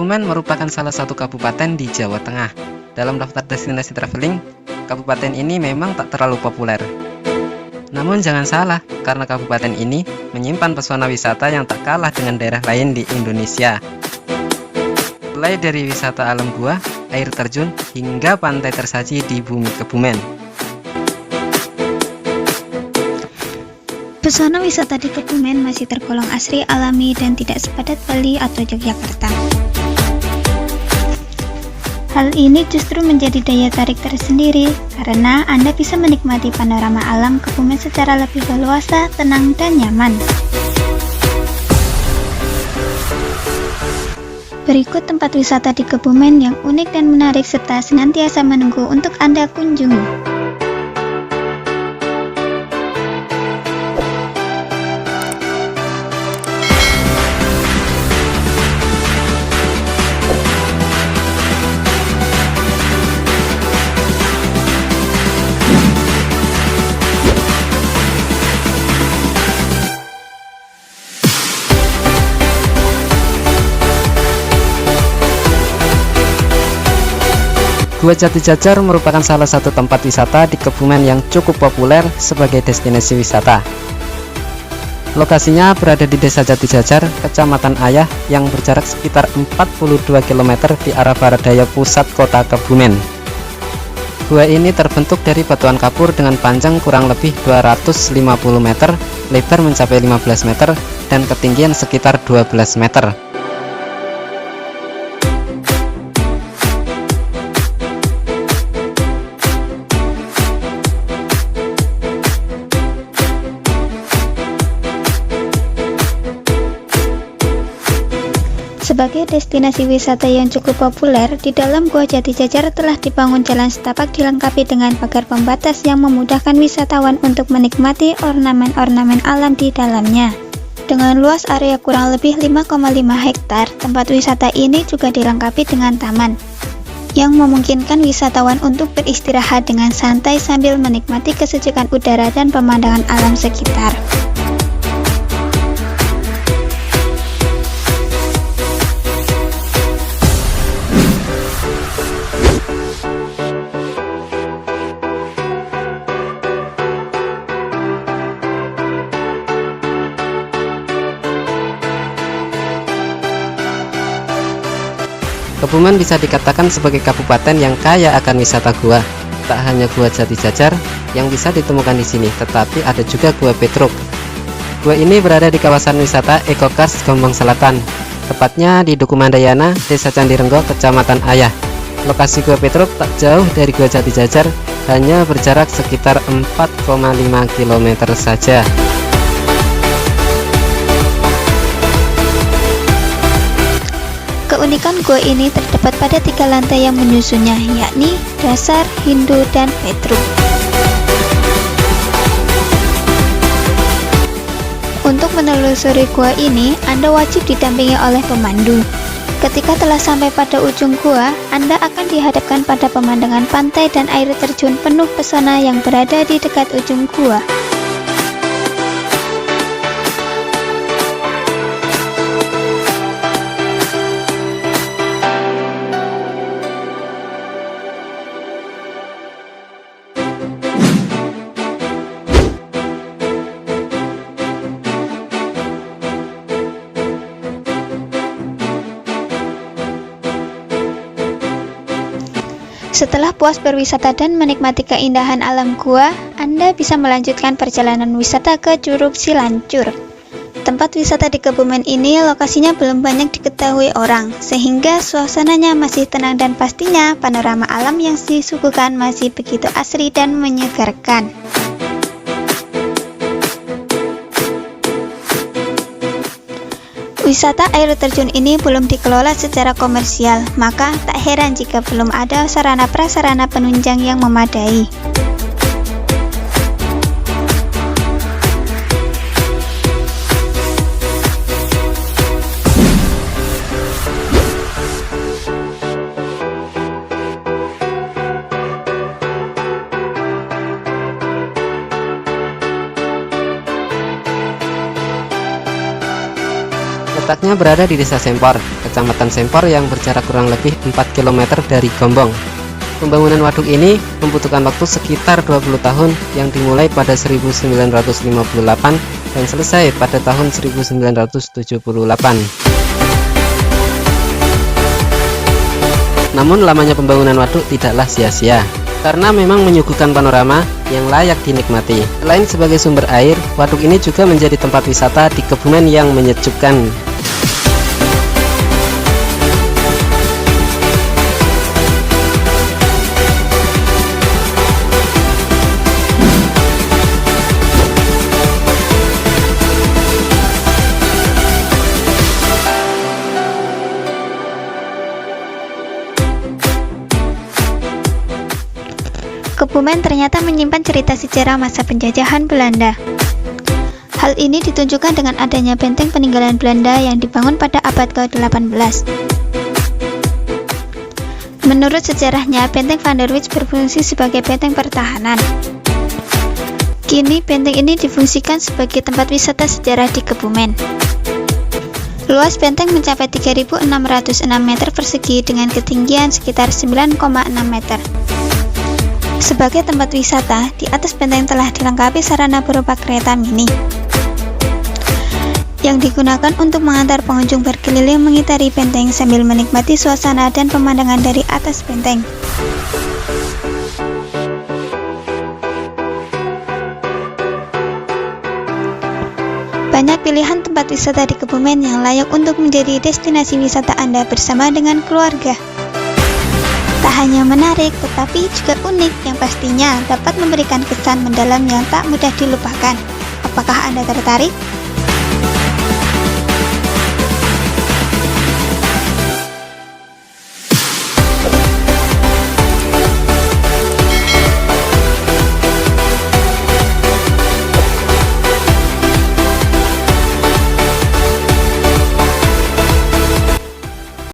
Kebumen merupakan salah satu kabupaten di Jawa Tengah. Dalam daftar destinasi traveling, kabupaten ini memang tak terlalu populer. Namun jangan salah, karena kabupaten ini menyimpan pesona wisata yang tak kalah dengan daerah lain di Indonesia. Mulai dari wisata alam gua, air terjun, hingga pantai tersaji di bumi Kebumen. Pesona wisata di Kebumen masih tergolong asri, alami, dan tidak sepadat Bali atau Yogyakarta. Hal ini justru menjadi daya tarik tersendiri karena Anda bisa menikmati panorama alam Kebumen secara lebih leluasa, tenang, dan nyaman. Berikut tempat wisata di Kebumen yang unik dan menarik serta senantiasa menunggu untuk Anda kunjungi. Gua Jati Jajar merupakan salah satu tempat wisata di Kebumen yang cukup populer sebagai destinasi wisata. Lokasinya berada di Desa Jati Jajar, Kecamatan Ayah, yang berjarak sekitar 42 km di arah barat daya pusat kota Kebumen. Gua ini terbentuk dari batuan kapur dengan panjang kurang lebih 250 meter, lebar mencapai 15 meter, dan ketinggian sekitar 12 meter. Sebagai destinasi wisata yang cukup populer, di dalam Gua Jati Jajar telah dibangun jalan setapak dilengkapi dengan pagar pembatas yang memudahkan wisatawan untuk menikmati ornamen-ornamen alam di dalamnya. Dengan luas area kurang lebih 5,5 hektar, tempat wisata ini juga dilengkapi dengan taman yang memungkinkan wisatawan untuk beristirahat dengan santai sambil menikmati kesejukan udara dan pemandangan alam sekitar. Kebumen bisa dikatakan sebagai kabupaten yang kaya akan wisata gua. Tak hanya Gua Jati Jajar yang bisa ditemukan di sini, tetapi ada juga Gua Petruk. Gua ini berada di kawasan wisata Ekokars Gombong Selatan, tepatnya di Duku Mandayana, Desa Candirenggo, Kecamatan Ayah. Lokasi Gua Petruk tak jauh dari Gua Jati Jajar, hanya berjarak sekitar 4,5 km saja. Keunikan gua ini terdapat pada 3 lantai yang menyusunnya, yakni dasar, Hindu, dan Petruk. Untuk menelusuri gua ini, Anda wajib didampingi oleh pemandu. Ketika telah sampai pada ujung gua, Anda akan dihadapkan pada pemandangan pantai dan air terjun penuh pesona yang berada di dekat ujung gua. Setelah puas berwisata dan menikmati keindahan alam gua, Anda bisa melanjutkan perjalanan wisata ke Curug Cilancur. Tempat wisata di Kebumen ini lokasinya belum banyak diketahui orang, sehingga suasananya masih tenang dan pastinya panorama alam yang disuguhkan masih begitu asri dan menyegarkan. Wisata air terjun ini belum dikelola secara komersial, maka tak heran jika belum ada sarana prasarana penunjang yang memadai. Letaknya berada di Desa Sempor, Kecamatan Sempor yang berjarak kurang lebih 4 km dari Gombong. Pembangunan waduk ini membutuhkan waktu sekitar 20 tahun yang dimulai pada 1958 dan selesai pada tahun 1978. Namun lamanya pembangunan waduk tidaklah sia-sia, karena memang menyuguhkan panorama yang layak dinikmati. Selain sebagai sumber air, waduk ini juga menjadi tempat wisata di Kebumen yang menyejukkan. Kebumen ternyata menyimpan cerita sejarah masa penjajahan Belanda. Hal ini ditunjukkan dengan adanya benteng peninggalan Belanda yang dibangun pada abad ke-18. Menurut sejarahnya, benteng Van der Wijk berfungsi sebagai benteng pertahanan. Kini benteng ini difungsikan sebagai tempat wisata sejarah di Kebumen. Luas benteng mencapai 3.606 meter persegi dengan ketinggian sekitar 9,6 meter. Sebagai tempat wisata, di atas benteng telah dilengkapi sarana berupa kereta mini yang digunakan untuk mengantar pengunjung berkeliling mengitari benteng sambil menikmati suasana dan pemandangan dari atas benteng. Banyak pilihan tempat wisata di Kebumen yang layak untuk menjadi destinasi wisata Anda bersama dengan keluarga. Tak hanya menarik, tetapi juga unik yang pastinya dapat memberikan kesan mendalam yang tak mudah dilupakan. Apakah Anda tertarik?